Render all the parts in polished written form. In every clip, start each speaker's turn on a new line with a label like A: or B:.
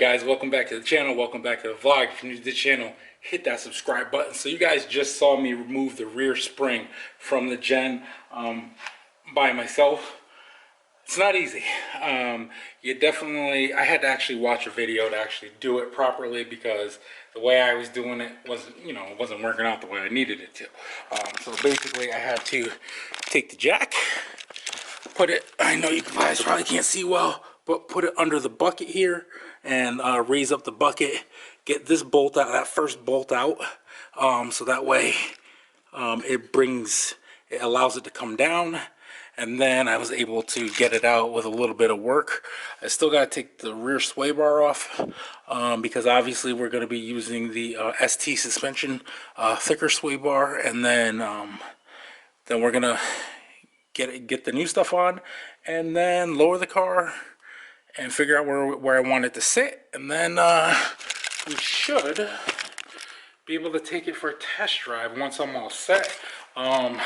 A: Alright guys, welcome back to the channel, welcome back to the vlog. If you're new to the channel, hit that subscribe button. So you guys just saw me remove the rear spring from the Gen by myself. It's not easy. You definitely, I had to actually watch a video to actually do it properly because the way I was doing it wasn't, it wasn't working out the way I needed it to. So basically I had to take the jack, put it, I know you guys probably can't see well, but put it under the bucket here and raise up the bucket, get this bolt out, that first bolt out, so that way it allows it to come down, and then I was able to get it out with a little bit of work. I still got to take the rear sway bar off because obviously we're going to be using the ST suspension thicker sway bar, and then we're gonna get the new stuff on and then lower the car and figure out where I want it to sit, and then we should be able to take it for a test drive once I'm all set. I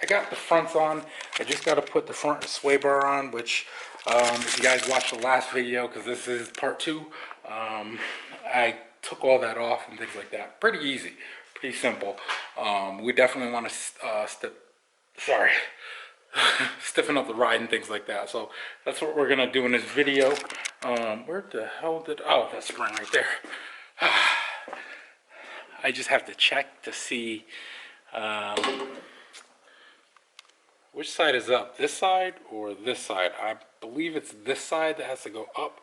A: got the fronts on. I just got to put the front sway bar on, which if you guys watched the last video, because this is part 2, I took all that off and things like that. Pretty easy, pretty simple. We definitely want to stiffen up the ride and things like that. So that's what we're gonna do in this video. Where the hell did, oh, that spring right there. I just have to check to see which side is up, this side or this side. I believe it's this side that has to go up.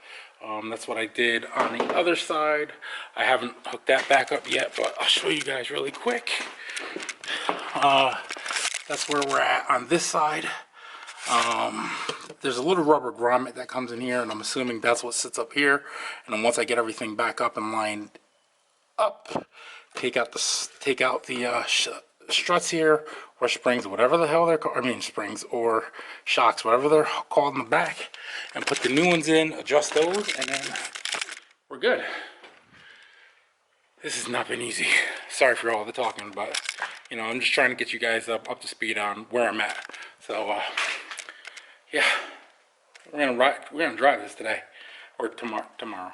A: That's what I did on the other side. I haven't hooked that back up yet, but I'll show you guys really quick. That's where we're at on this side. There's a little rubber grommet that comes in here, and I'm assuming that's what sits up here. And then once I get everything back up and lined up, take out the struts here, or springs, whatever the hell they're called. I mean springs or shocks, whatever they're called in the back, and put the new ones in, adjust those, and then we're good. This has not been easy. Sorry for all the talking, but I'm just trying to get you guys up to speed on where I'm at. So yeah, we're gonna drive this today or tomorrow.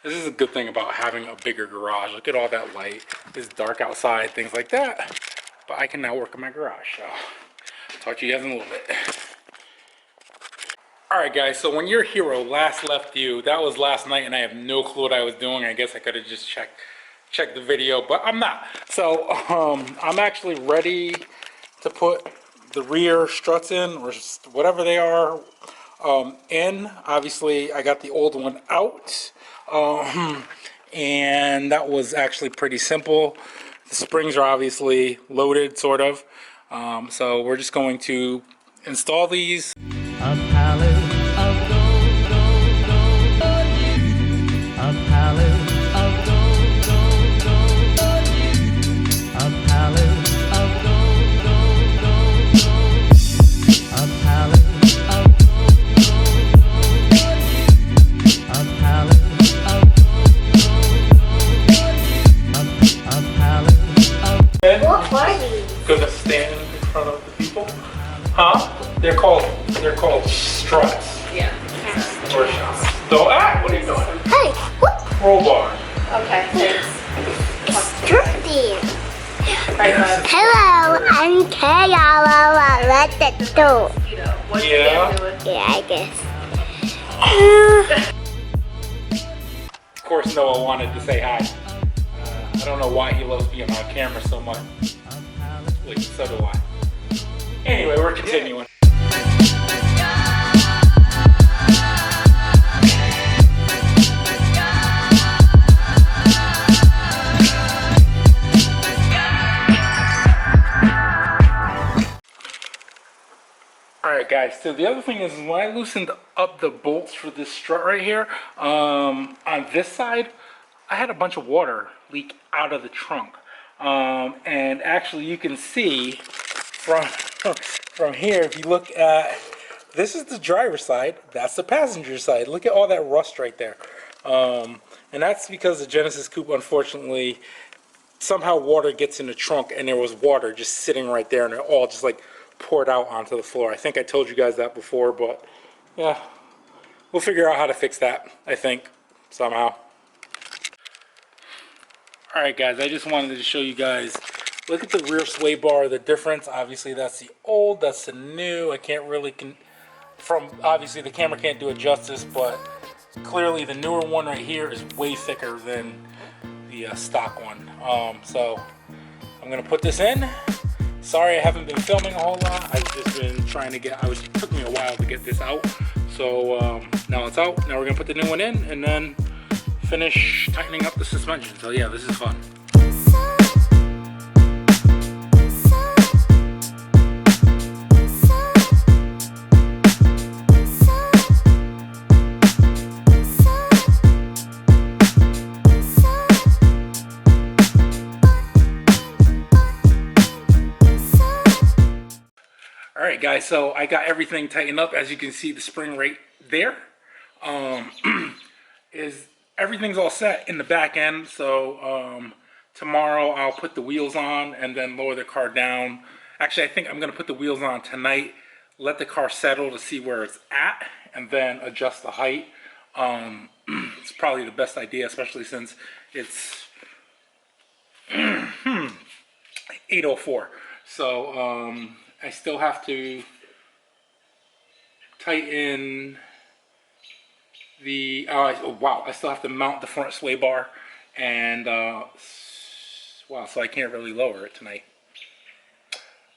A: This is a good thing about having a bigger garage. Look at all that light. It's dark outside, things like that, but I can now work in my garage. So talk to you guys in a little bit. Alright guys, so when your hero last left you, that was last night, and I have no clue what I was doing. I guess I could have just checked the video, but I'm not. So I'm actually ready to put the rear struts in, or whatever they are, in. Obviously I got the old one out, and that was actually pretty simple. The springs are obviously loaded, sort of, so we're just going to install these.
B: A palace of gold, gold, gold, a palace of gold, gold, gold, a palace of gold, gold, gold, gold, a palace of gold, gold, gold, a palace of gold, a palace of.
C: What are these?
A: Gonna stand in front of the people, huh? They're called struts.
C: Yeah.
A: Or shots. So, what are you doing?
C: Hey, what?
A: Crowbar.
C: Okay, thanks.
D: Structy.
C: Right, bud.
D: Hello, I'm Kayala. Let's do.
C: What are
A: Yeah.
C: you doing?
D: Yeah, I guess.
A: Of course, Noah wanted to say hi. I don't know why he loves being on camera so much. Like, so do I. Anyway, we're continuing. Alright guys, so the other thing is when I loosened up the bolts for this strut right here, on this side, I had a bunch of water leak out of the trunk. And actually you can see from here, if you look at, this is the driver's side, that's the passenger side. Look at all that rust right there. And that's because the Genesis Coupe, unfortunately, somehow water gets in the trunk, and there was water just sitting right there, and it all just like poured out onto the floor. I think I told you guys that before, but yeah, we'll figure out how to fix that, I think. somehow. Alright guys, I just wanted to show you guys, look at the rear sway bar, the difference. Obviously that's the old, that's the new. I can't really, obviously the camera can't do it justice, but clearly the newer one right here is way thicker than the stock one. So I'm going to put this in. Sorry I haven't been filming a whole lot. I've just been trying to get, it took me a while to get this out. So now it's out. Now we're going to put the new one in and then finish tightening up the suspension. So yeah, this is fun. Alright guys, so I got everything tightened up. As you can see, the spring right there. Everything's all set in the back end. So tomorrow I'll put the wheels on and then lower the car down. Actually, I think I'm going to put the wheels on tonight, let the car settle to see where it's at, and then adjust the height. It's probably the best idea, especially since it's 8:04. So I still have to tighten the, I still have to mount the front sway bar, and wow, so I can't really lower it tonight.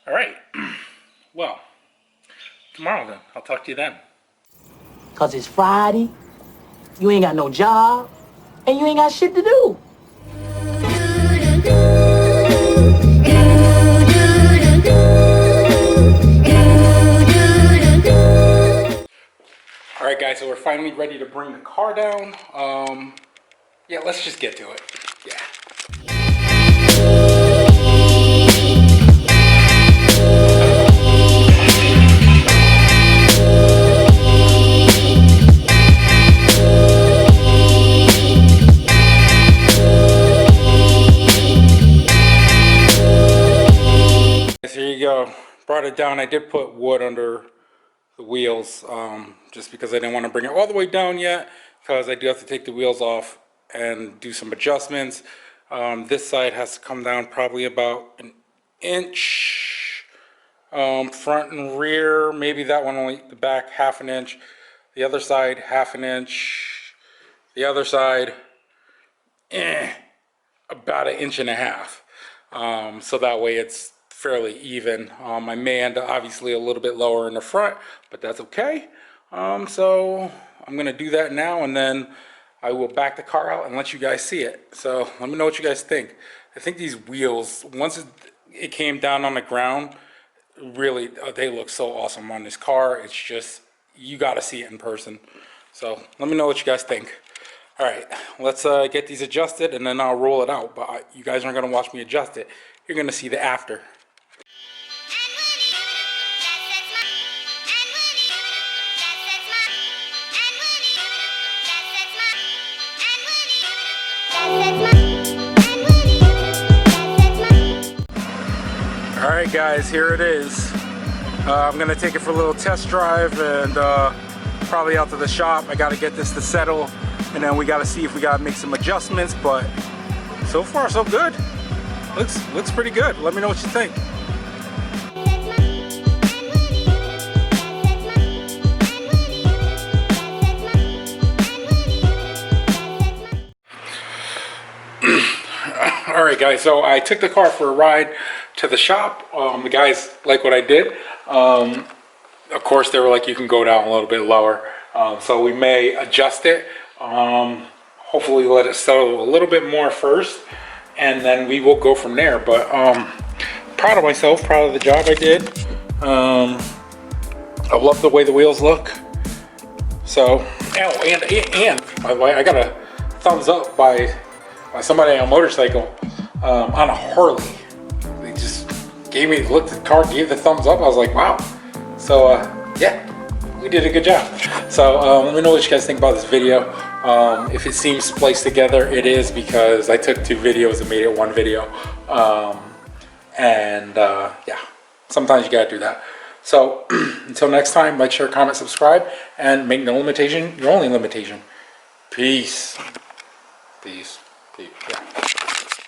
A: All right, well, tomorrow then, I'll talk to you then.
E: Cause it's Friday, you ain't got no job, and you ain't got shit to do.
A: Alright guys, so we're finally ready to bring the car down. Yeah, let's just get to it. Yeah. Here you go. Brought it down. I did put wood under the wheels just because I didn't want to bring it all the way down yet, because I do have to take the wheels off and do some adjustments. This side has to come down probably about an inch, front and rear. Maybe that one only, the back half an inch, the other side half an inch, the other side about 1.5 inches. So that way it's fairly even. I may end up obviously a little bit lower in the front, but that's okay. So I'm gonna do that now, and then I will back the car out and let you guys see it. So let me know what you guys think. I think these wheels, once it came down on the ground, really they look so awesome on this car. It's just, you got to see it in person. So let me know what you guys think. All right, let's get these adjusted and then I'll roll it out. But you guys aren't gonna watch me adjust it. You're gonna see the after. Alright guys, here it is. I'm gonna take it for a little test drive and probably out to the shop. I gotta get this to settle, and then we gotta see if we gotta make some adjustments, but so far so good. Looks pretty good. Let me know what you think. Alright guys, so I took the car for a ride to the shop. The guys like what I did. Of course they were like, you can go down a little bit lower. So we may adjust it. Hopefully let it settle a little bit more first, and then we will go from there. But proud of myself, proud of the job I did. I love the way the wheels look. So, oh, and by the way, I got a thumbs up by somebody on a motorcycle on a Harley. They just gave me, looked at the car, gave the thumbs up. I was like, wow. So yeah, we did a good job. So let me know what you guys think about this video. If it seems spliced together, it is because I took 2 videos and made it 1 video. Yeah, sometimes you gotta do that. So until next time, like, share, comment, subscribe, and make no limitation your only limitation. Peace. Peace. Peace. Yeah.